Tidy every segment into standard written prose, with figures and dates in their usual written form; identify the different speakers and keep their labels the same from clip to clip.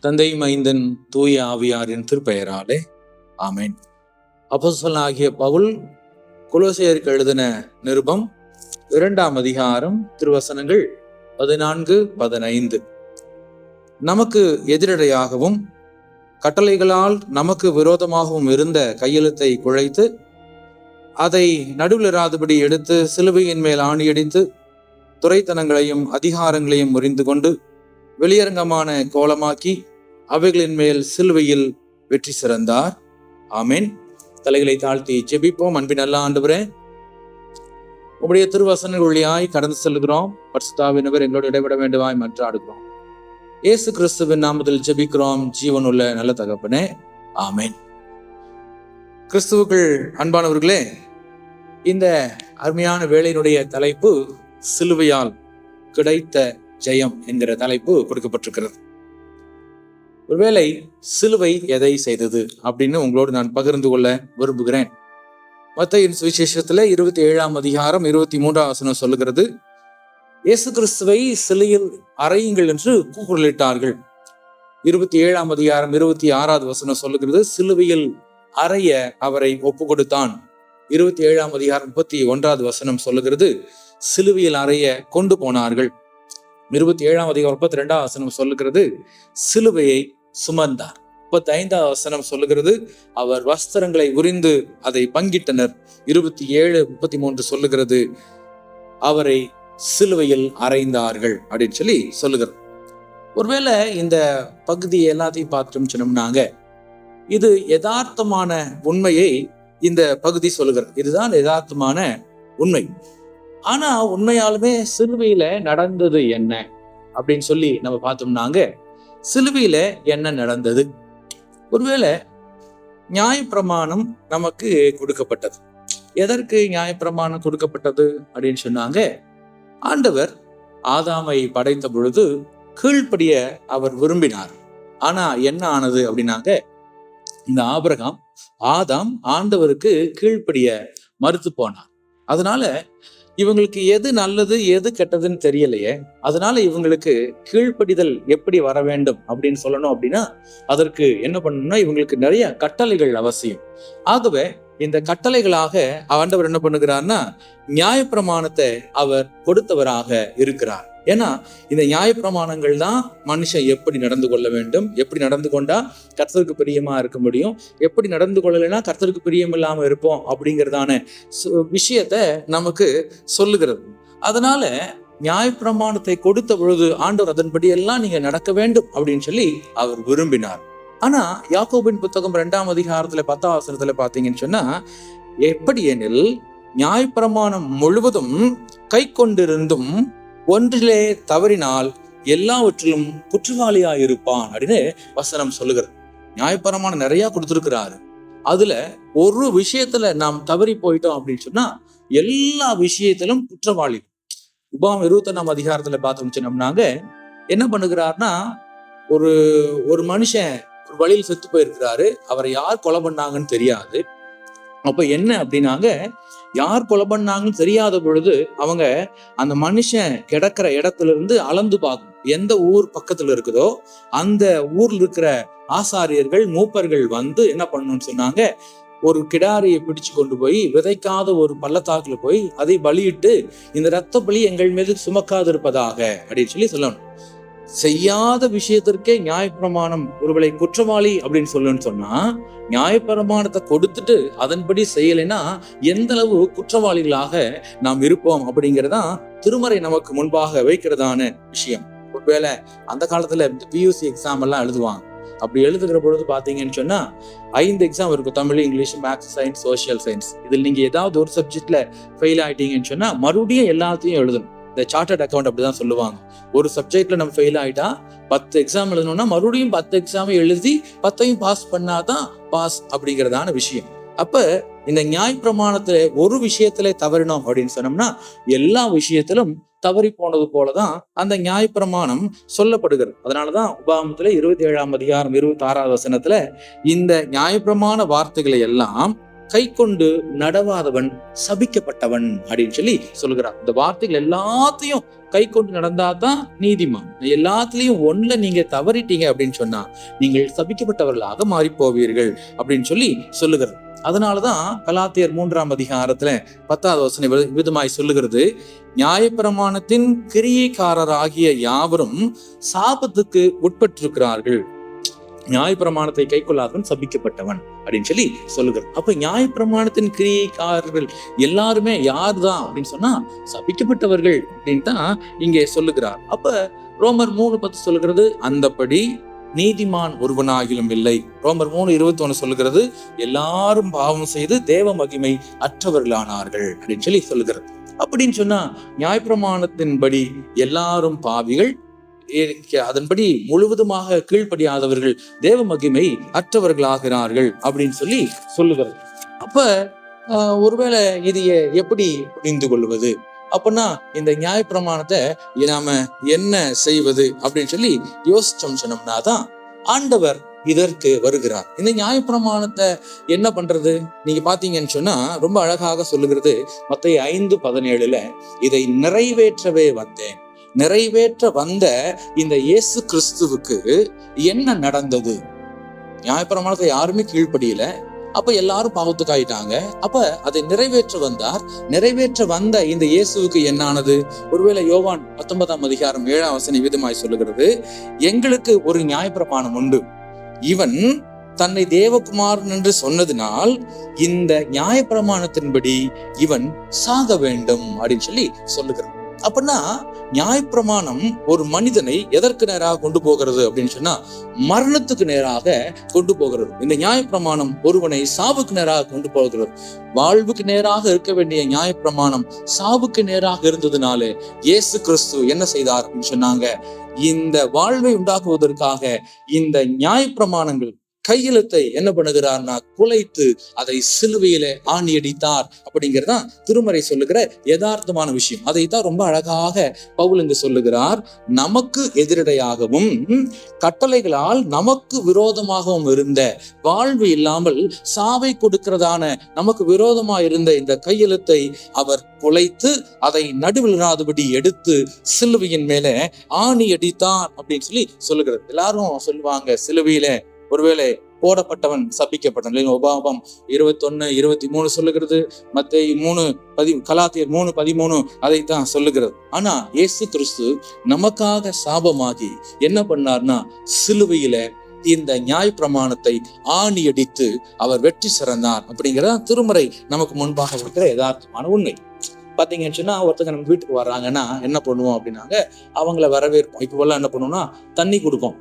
Speaker 1: தந்தை, மைந்தன், தூய ஆவியாரின் திருப்பெயராலே ஆமென். அப்போஸ்தலனாகிய பவுல் கொலோசையருக்கு எழுதின நிருபம் 2ஆம் அதிகாரம் திருவசனங்கள் 14-15. நமக்கு எதிரடையாகவும் கட்டளைகளால் நமக்கு விரோதமாகவும் இருந்த கையெழுத்தை குழைத்து அதை நடுவிலிராதபடி எடுத்து சிலுவையின் மேல் ஆணியடித்து துரைத்தனங்களையும் அதிகாரங்களையும் முறிந்து கொண்டு வெளியரங்கமான கோலமாக்கி அவைகளின் மேல் சிலுவையில் வெற்றி சிறந்தார். ஆமென். தலைகளை தாழ்த்தி ஜெபிப்போம். அன்பின் நல்ல ஆண்டவரே, உம்முடைய திருவசனங்கள் வழியாய் கடந்து செல்கிறோம். பரிசுத்தாவினவர் எங்களோடு இடைவிட வேண்டுமாய் மன்றாடுகிறோம். இயேசு கிறிஸ்துவின் நாமத்தில் ஜெபிக்கிறோம், ஜீவனுள்ள நல்ல தகப்பனே, ஆமென். கிறிஸ்துவுக்குள் அன்பானவர்களே, இந்த அருமையான வேளையினுடைய தலைப்பு சிலுவையால் கிடைத்த ஜெயம் என்கிற தலைப்பு கொடுக்கப்பட்டிருக்கிறது. ஒருவேளை சிலுவை எதை செய்தது அப்படின்னு உங்களோடு நான் பகிர்ந்து கொள்ள விரும்புகிறேன். மத்தேயுவின் சுவிசேஷத்துல 27ஆம் அதிகாரம் 23ஆம் வசனம் சொல்லுகிறது, இயேசு கிறிஸ்துவை சிலுவையில் அறையுங்கள் என்று கூக்குரலிட்டார்கள். 27ஆம் அதிகாரம் 26வது வசனம் சொல்லுகிறது, சிலுவையில் அறைய அவரை ஒப்பு கொடுத்தான். 27ஆம் அதிகாரம் 31வது வசனம் சொல்லுகிறது, சிலுவையில் அறைய கொண்டு போனார்கள். 27ஆம் அதிகாரம் 32ஆம் வசனம் சொல்லுகிறது, சிலுவையை சுமந்தார். 35ஆம் வசனம் சொல்லுகிறது, அவர் வஸ்திரங்களை உரிந்து அதை பங்கிட்டனர். 27-33 சொல்லுகிறது, அவரை சிலுவையில் அறைந்தார்கள் அப்படின்னு சொல்லி சொல்லுகிறது. ஒருவேளை இந்த பகுதி எல்லாத்தையும் பார்த்துட்டோம் சொன்னோம்னாங்க, இது யதார்த்தமான உண்மையை இந்த பகுதி சொல்லுகிறது. இதுதான் யதார்த்தமான உண்மை. ஆனா உண்மையாலுமே சிலுவையில நடந்தது என்ன அப்படின்னு சொல்லி நம்ம பார்த்தோம்னாங்க, சிலுவையில என்ன நடந்தது? ஒருவேளை நியாயப்பிரமாணம் நமக்கு கொடுக்கப்பட்டது. எதற்கு நியாயப்பிரமாணம் கொடுக்கப்பட்டது அப்படின்னு சொன்னாங்க, ஆண்டவர் ஆதாமை படைத்த பொழுது கீழ்ப்படிய அவர் விரும்பினார். ஆனா என்ன ஆனது அப்படின்னாங்க, இந்த ஆதாம் ஆண்டவருக்கு கீழ்ப்படிய மறுத்து போனார். அதனால இவங்களுக்கு எது நல்லது எது கெட்டதுன்னு தெரியலையே. அதனால இவங்களுக்கு கீழ்ப்படிதல் எப்படி வர வேண்டும் அப்படின்னு சொல்லணும் அப்படின்னா, அதற்கு என்ன பண்ணணும்னா, இவங்களுக்கு நிறைய கட்டளைகள் அவசியம். ஆகவே இந்த கட்டளைகளாக ஆண்டவர் என்ன பண்ணுகிறார்னா, நியாயப்பிரமாணத்தை அவர் கொடுத்தவராக இருக்கிறார். ஏன்னா இந்த நியாயப்பிரமாணங்கள் தான் மனுஷன் எப்படி நடந்து கொள்ள வேண்டும், எப்படி நடந்து கொண்டா கர்த்தருக்கு பிரியமா இருக்க முடியும், எப்படி நடந்து கொள்ளலைன்னா கர்த்தருக்கு பிரியம் இல்லாம இருப்போம் அப்படிங்கிறதான விஷயத்த நமக்கு சொல்லுகிறது. அதனால நியாயப்பிரமாணத்தை கொடுத்த பொழுது ஆண்டவர் அதன்படி எல்லாம் நீங்க நடக்க வேண்டும் அப்படின்னு சொல்லி அவர் விரும்பினார். ஆனா யாக்கோபின் புத்தகம் 2ஆம் அதிகாரத்துல 10ஆம் வசனத்துல பாத்தீங்கன்னு சொன்னா, எப்படி எனில் நியாயப்பிரமாணம் முழுவதும் கை கொண்டிருந்தும் ஒன்றிலே தவறினால் எல்லாவற்றிலும் குற்றவாளியா இருப்பான் அப்படின்னு வசனம் சொல்லுகிறது. நியாயப்பிரமாணம் நிறைய கொடுத்திருக்கிறாரு. அதுல ஒரு விஷயத்துல நாம் தவறி போயிட்டோம் அப்படின்னு சொன்னா எல்லா விஷயத்திலும் குற்றவாளி. உபாகம் 21ஆம் அதிகாரத்துல பார்த்தோம்னாங்க, என்ன பண்ணுகிறாருன்னா, ஒரு மனுஷன் ஒரு வழியில் செத்து போயிருக்கிறாரு. அவரை யார் கொலை பண்ணாங்கன்னு தெரியாது. அப்ப என்ன அப்படின்னாங்க, யார் கொலை பண்ணாங்கன்னு தெரியாத பொழுது அவங்க அந்த மனுஷன் கிடக்கிற இடத்துல இருந்து அளந்து பார்க்கும். எந்த ஊர் பக்கத்துல இருக்குதோ அந்த ஊர்ல இருக்கிற ஆசாரியர்கள் மூப்பர்கள் வந்து என்ன பண்ணணும்னு சொன்னாங்க, ஒரு கிடாரியை பிடிச்சு கொண்டு போய் விதைக்காத ஒரு பள்ளத்தாக்குல போய் அதை பலியிட்டு, இந்த இரத்த பலி எங்கள் மீது சுமக்காது இருப்பதாக அப்படின்னு சொல்லி சொல்லணும். செய்யாத விஷயத்திற்கே நியாயப்பிரமாணம் ஒருவேளை குற்றவாளி அப்படின்னு சொல்லணும்னு சொன்னா, நியாயப்பிரமாணத்தை கொடுத்துட்டு அதன்படி செய்யலைன்னா எந்த அளவு குற்றவாளிகளாக நாம் இருப்போம் அப்படிங்கிறதா திருமறை நமக்கு முன்பாக வைக்கிறதான விஷயம். ஒருவேளை அந்த காலத்துல PUC எக்ஸாம் எல்லாம் எழுதுவாங்க. அப்படி எழுதுகிற பொழுது பாத்தீங்கன்னு சொன்னா 5 எக்ஸாம் இருக்கும். Tamil, English, maths, science, social science. இதில் நீங்க ஏதாவது ஒரு சப்ஜெக்ட்ல ஃபெயில் ஆயிட்டீங்கன்னு சொன்னா மறுபடியும் எல்லாத்தையும் எழுதணும். இந்த சார்ட்டர்ட் அக்கௌண்ட் அப்படிதான் சொல்லுவாங்க. ஒரு சப்ஜெக்ட்ல நம்ம ஃபெயில் ஆயிட்டா 10 எக்ஸாம் எழுதணும்னா மறுபடியும் 10 எக்ஸாம் எழுதி 10ஐயும் பாஸ் பண்ணாதான் பாஸ் அப்படிங்கிறதான விஷயம். அப்ப இந்த நியாயப்பிரமாணத்துல ஒரு விஷயத்துல தவறினோம் அப்படின்னு சொன்னோம்னா எல்லா விஷயத்திலும் தவறி போனது போலதான் அந்த நியாயப்பிரமாணம் சொல்லப்படுகிறது. அதனாலதான் உபாகமத்துல 27ஆம் அதிகாரம் 26வது வசனத்துல இந்த நியாயப்பிரமாண வார்த்தைகளை எல்லாம் கை கொண்டு நடவாதவன் சபிக்கப்பட்டவன் அப்படின்னு சொல்லி சொல்லுகிறார். இந்த வார்த்தைகள் எல்லாத்தையும் கை கொண்டு நடந்தாதான் நீதிமான். எல்லாத்துலயும் ஒண்ணுல நீங்க தவறிட்டீங்க அப்படின்னு சொன்னா நீங்கள் சபிக்கப்பட்டவர்களாக மாறி போவீர்கள் அப்படின்னு சொல்லி சொல்லுகிறது. அதனாலதான் கலாத்தியர் 3ஆம் அதிகாரத்துல 10வது வசனம் விதமாய் சொல்லுகிறது, நியாயப்பிரமாணத்தின் கிரியைக்காரராகிய யாவரும் சாபத்துக்கு உட்பட்டிருக்கிறார்கள், நியாயப்பிரமாணத்தை கை கொள்ளாதவன் சபிக்கப்பட்டவன் அப்படின்னு சொல்லி சொல்லுகிறது. அப்ப நியாயப்பிரமாணத்தின் கிரியைக்காரர்கள் எல்லாருமே யார் தான் அப்படின்னு சொன்னா சபிக்கப்பட்டவர்கள் அப்படின்னு தான் இங்கே சொல்லுகிறார். அப்ப ரோமர் 3:10 சொல்லுகிறது, அந்தபடி நீதிமான் ஒருவனாகிலும் இல்லை. ரோமர் 3:21 சொல்லுகிறது, எல்லாரும் பாவம் செய்து தேவ மகிமை அற்றவர்களானார்கள் அப்படின்னு சொல்லி சொல்லுகிறது. அப்படின்னு சொன்னா நியாயப்பிரமாணத்தின்படி எல்லாரும் பாவிகள், அதன்படி முழுவதுமாக கீழ்ப்படியாதவர்கள் தேவ மகிமை அற்றவர்களாகிறார்கள் அப்படின்னு சொல்லி சொல்லுகிறது. அப்ப ஒருவேளை இதைய எப்படி புரிந்து கொள்வது அப்படின்னா, இந்த நியாயப்பிரமாணத்தை நாம என்ன செய்வது அப்படின்னு சொல்லி யோசிச்சோம் சொன்னோம்னாதான் ஆண்டவர் இதற்கு வருகிறார். இந்த நியாயப்பிரமாணத்தை என்ன பண்றது நீங்க பாத்தீங்கன்னு சொன்னா ரொம்ப அழகாக சொல்லுகிறது. மத்தேயு 5:17 இதை நிறைவேற்றவே வந்தேன். நிறைவேற்ற வந்த இந்த இயேசு கிறிஸ்துவுக்கு என்ன நடந்தது? நியாயப்பிரமாணத்தை யாருமே கீழ்ப்படியல, அப்ப எல்லாரும் பாவத்துக்கு ஆயிட்டாங்க. அப்ப அதை நிறைவேற்ற வந்தார். நிறைவேற்ற வந்த இந்த இயேசுவுக்கு என்ன ஆனது? ஒருவேளை யோவான் 19ஆம் அதிகாரம் 7ஆம் வசனம் விதமாய் சொல்லுகிறது, எங்களுக்கு ஒரு நியாயப்பிரமாணம் உண்டு, இவன் தன்னை தேவகுமாரன் என்று சொன்னதினால் இந்த நியாயப்பிரமாணத்தின்படி இவன் சாக வேண்டும் அப்படின்னு சொல்லி சொல்லுகிறான். அப்படின்னா நியாயப்பிரமாணம் ஒரு மனிதனை எதற்கு நேராக கொண்டு போகிறது அப்படின்னு சொன்னா மரணத்துக்கு நேராக கொண்டு போகிறது. இந்த நியாயப்பிரமாணம் ஒருவனை சாவுக்கு நேராக கொண்டு போகிறது. வாழ்வுக்கு நேராக இருக்க வேண்டிய நியாயப்பிரமாணம் சாவுக்கு நேராக இருந்ததுனாலே இயேசு கிறிஸ்து என்ன செய்தார் அப்படின்னு சொன்னாங்க, இந்த வாழ்வை உண்டாக்குவதற்காக இந்த நியாயப்பிரமாணங்கள் கையெழுத்தை என்ன பண்ணுகிறார்னா குலைத்து அதை சிலுவையில ஆணி அடித்தார். அப்படிங்கிறதா திருமறை சொல்லுகிற யதார்த்தமான விஷயம். அதைத்தான் ரொம்ப அழகாக பவுல் இங்கு சொல்லுகிறார். நமக்கு எதிரடையாகவும் கட்டளைகளால் நமக்கு விரோதமாகவும் இருந்த, வாழ்வு இல்லாமல் சாவை கொடுக்கிறதான நமக்கு விரோதமாக இருந்த இந்த கையெழுத்தை அவர் குலைத்து அதை நடுவில்லாதபடி எடுத்து சிலுவையின் மேல ஆணி அடித்தார் அப்படின்னு சொல்லி சொல்லுகிறது. எல்லாரும் சொல்லுவாங்க, சிலுவையில ஒருவேளை போடப்பட்டவன் சபிக்கப்பட்டவன். உபாகமம் 21:23 சொல்லுகிறது. மத்தேயு கலாத்தியர் 3:13 அதைத்தான் சொல்லுகிறது. ஆனா இயேசு கிறிஸ்து நமக்காக சாபமாகி என்ன பண்ணார்னா சிலுவையில இந்த நியாயப்பிரமாணத்தை ஆணி அடித்து அவர் வெற்றி சிறந்தார். அப்படிங்கிறத திருமறை நமக்கு முன்பாக இருக்கிற யதார்த்தமான உண்மை. பாத்தீங்கன்னு சொன்னா ஒருத்தங்க நம்ம வீட்டுக்கு வர்றாங்கன்னா என்ன பண்ணுவோம் அப்படின்னாங்க, அவங்கள வரவேற்போம். இப்ப எல்லாம் என்ன பண்ணுவோம்னா தண்ணி கொடுப்போம்,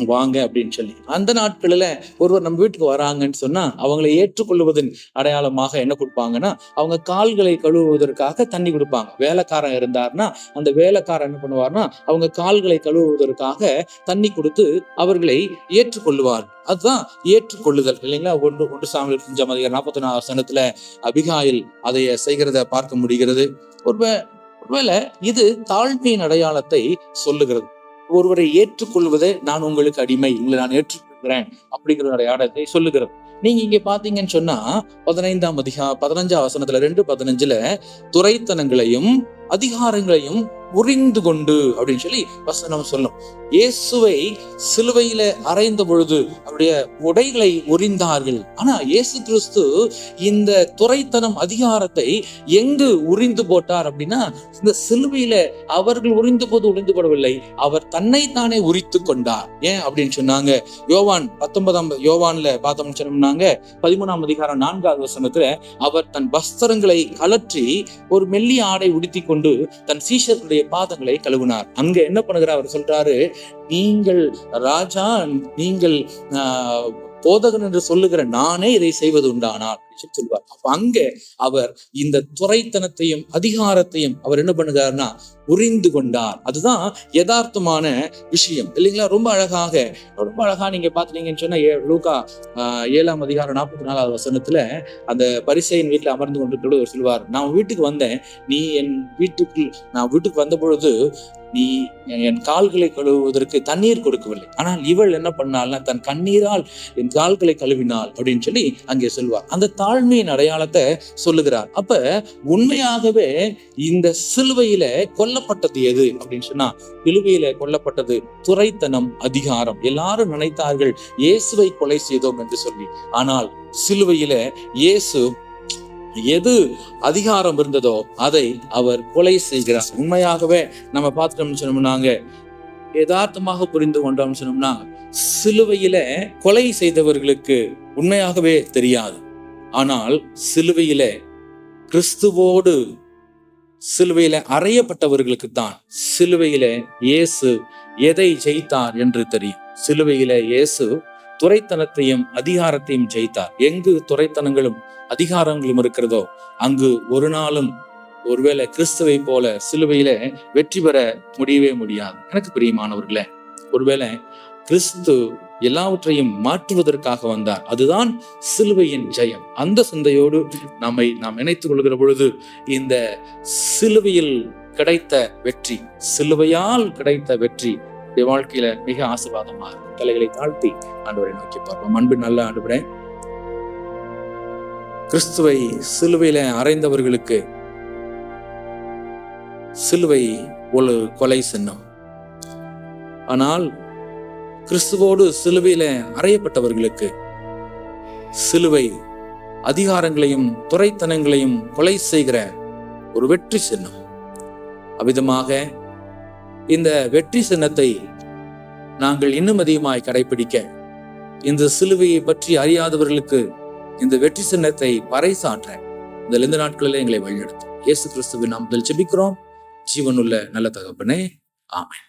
Speaker 1: வாங்க அப்படின்னு சொல்லி. அந்த நாட்களில ஒருவர் நம்ம வீட்டுக்கு வராங்கன்னு சொன்னா அவங்களை ஏற்றுக்கொள்வதன் அடையாளமாக என்ன கொடுப்பாங்கன்னா அவங்க கால்களை கழுவுவதற்காக தண்ணி கொடுப்பாங்க. வேலைக்காரன் இருந்தார்னா அந்த வேலைக்காரன் என்ன பண்ணுவார்னா அவங்க கால்களை கழுவுவதற்காக தண்ணி கொடுத்து அவர்களை ஏற்றுக்கொள்வார். அதுதான் ஏற்றுக்கொள்ளுதல் இல்லைங்களா? 1 சாமுவேல் 5ஆம் அதிகாரம் 44ஆம் வசனத்துல அபிகாயில் அதை செய்கிறத பார்க்க முடிகிறது. ஒருவேளை இது தாழ்மையின் அடையாளத்தை சொல்லுகிறது. ஒருவரை ஏற்றுக்கொள்வதை நான் உங்களுக்கு அடிமை, உங்களை நான் ஏற்றுக்கொள்கிறேன் அப்படிங்கிற அடையாளத்தை சொல்லுகிறது. நீங்க இங்க பாத்தீங்கன்னு சொன்னா 15ஆம் வசனத்துல 2:15 துரைத்தனங்களையும் அதிகாரங்களையும் உரிந்து கொண்டு அப்படின்னு சொல்லி வசனம் சொல்லும். இயேசுவை சிலுவையில அறைந்த பொழுது அவருடைய உடைகளை உரிந்தார்கள். ஆனா இயேசு கிறிஸ்து இந்த துரைத்தனம் அதிகாரத்தை எங்கு உரிந்து போட்டார் அப்படின்னா இந்த சிலுவையில அவர்கள் உரிந்து போது உரிந்து போடவில்லை, அவர் தன்னைத்தானே உரித்து கொண்டார். ஏன் அப்படின்னு சொன்னாங்க, யோவான்ல பார்த்தோம்னு சொன்னாங்க 13ஆம் அதிகாரம் 4வது வசனத்துல அவர் தன் வஸ்திரங்களை கலற்றி ஒரு மெல்லிய ஆடை உடுத்தி கொண்டு தன் சீஷர்களுடைய பாதங்களை கழுவினார். அங்க என்ன பண்ணுகிறார்? அவர் சொல்றாரு, நீங்கள் ராஜா, நீங்கள் போதகன் என்று சொல்லுகிற நானே இதை செய்வது உண்டானால் சொல்வார். அப்ப அங்க அவர் இந்த துரைத்தனத்தையும் அதிகாரத்தையும் அவர் என்ன பண்ணுகிறார்னா உரிந்து கொண்டார். அதுதான் யதார்த்தமான விஷயம் இல்லைங்களா? ரொம்ப அழகா நீங்க பாத்தீங்கன்னு சொன்னா லூக்கா 7ஆம் அதிகாரம் 44வது வசனத்துல அந்த பரிசேயன் வீட்டுல அமர்ந்து கொண்டு சொல்வார், நான் வீட்டுக்கு வந்தேன், நீ நான் வீட்டுக்கு வந்த பொழுது நீ என் கால்களை கழுவுவதற்கு தண்ணீர் கொடுக்கவில்லை, ஆனால் இவள் என்ன பண்ணாள்னா தன் கண்ணீரால் என் கால்களை கழுவினாள் அப்படின்னு சொல்லி அங்கே சொல்வார். அந்த தாழ்மையின் அடையாளத்தை சொல்லுகிறார். அப்ப உண்மையாகவே இந்த சிலுவையில கொல்லப்பட்டது எது அப்படின்னு சொன்னா, சிலுவையில கொல்லப்பட்டது துரைத்தனம், அதிகாரம். எல்லாரும் நினைத்தார்கள் இயேசுவை கொலை செய்தோம் என்று சொல்லி. ஆனால் சிலுவையில இயேசு எது அதிகாரம் இருந்ததோ அதை அவர் கொலை செய்கிறார். உண்மையாகவே நம்ம பார்த்துட்டோம்னு சொன்னோம்னாங்க, யதார்த்தமாக புரிந்து கொண்டோம்னு சொன்னோம்னா, சிலுவையில கொலை செய்தவர்களுக்கு உண்மையாகவே தெரியாது. ஆனால் சிலுவையில கிறிஸ்துவோடு சிலுவையில அறையப்பட்டவர்களுக்கு தான் சிலுவையில இயேசு எதை ஜெயித்தார் என்று தெரியும். சிலுவையில இயேசு துரைத்தனத்தையும் அதிகாரத்தையும் ஜெயித்தார். எங்கு துரைத்தனங்களும் அதிகாரங்களும் இருக்கிறதோ அங்கு ஒரு நாளும் ஒருவேளை கிறிஸ்துவை போல சிலுவையில வெற்றி பெற முடியவே முடியாது. எனக்கு பிரியமானவர்களே, ஒருவேளை கிறிஸ்து எல்லாவற்றையும் மாற்றுவதற்காக வந்தார். அதுதான் சிலுவையின் ஜெயம். அந்த சிந்தையோடு நாம் இணைத்துக் கொள்கிற பொழுது இந்த சிலுவையில் கிடைத்த வெற்றி, சிலுவையால் கிடைத்த வெற்றி வாழ்க்கையில மிக ஆசீர்வாதமாக இருக்கும். தலைகளை தாழ்த்தி ஆண்டவரை நோக்கி பார்ப்போம். அன்பு நல்ல ஆண்டவரே, கிறிஸ்துவை சிலுவையில அறைந்தவர்களுக்கு சிலுவை ஒரு கொலை சின்னம். ஆனால் கிறிஸ்துவோடு சிலுவையில அறையப்பட்டவர்களுக்கு சிலுவை அதிகாரங்களையும் துரைத்தனங்களையும் கொலை செய்கிற ஒரு வெற்றி சின்னம். அவ்விதமாக இந்த வெற்றி சின்னத்தை நாங்கள் இன்னும் அதிகமாய் கடைபிடிக்க, இந்த சிலுவையை பற்றி அறியாதவர்களுக்கு இந்த வெற்றி சின்னத்தை பறைசாற்ற இந்த 2 நாட்களிலே எங்களை வழிநடத்தும். இயேசு கிறிஸ்துவின் நாமத்தில் ஜெபிக்கிறோம் ஜீவனுள்ள நல்ல தகப்பனே, ஆமென்.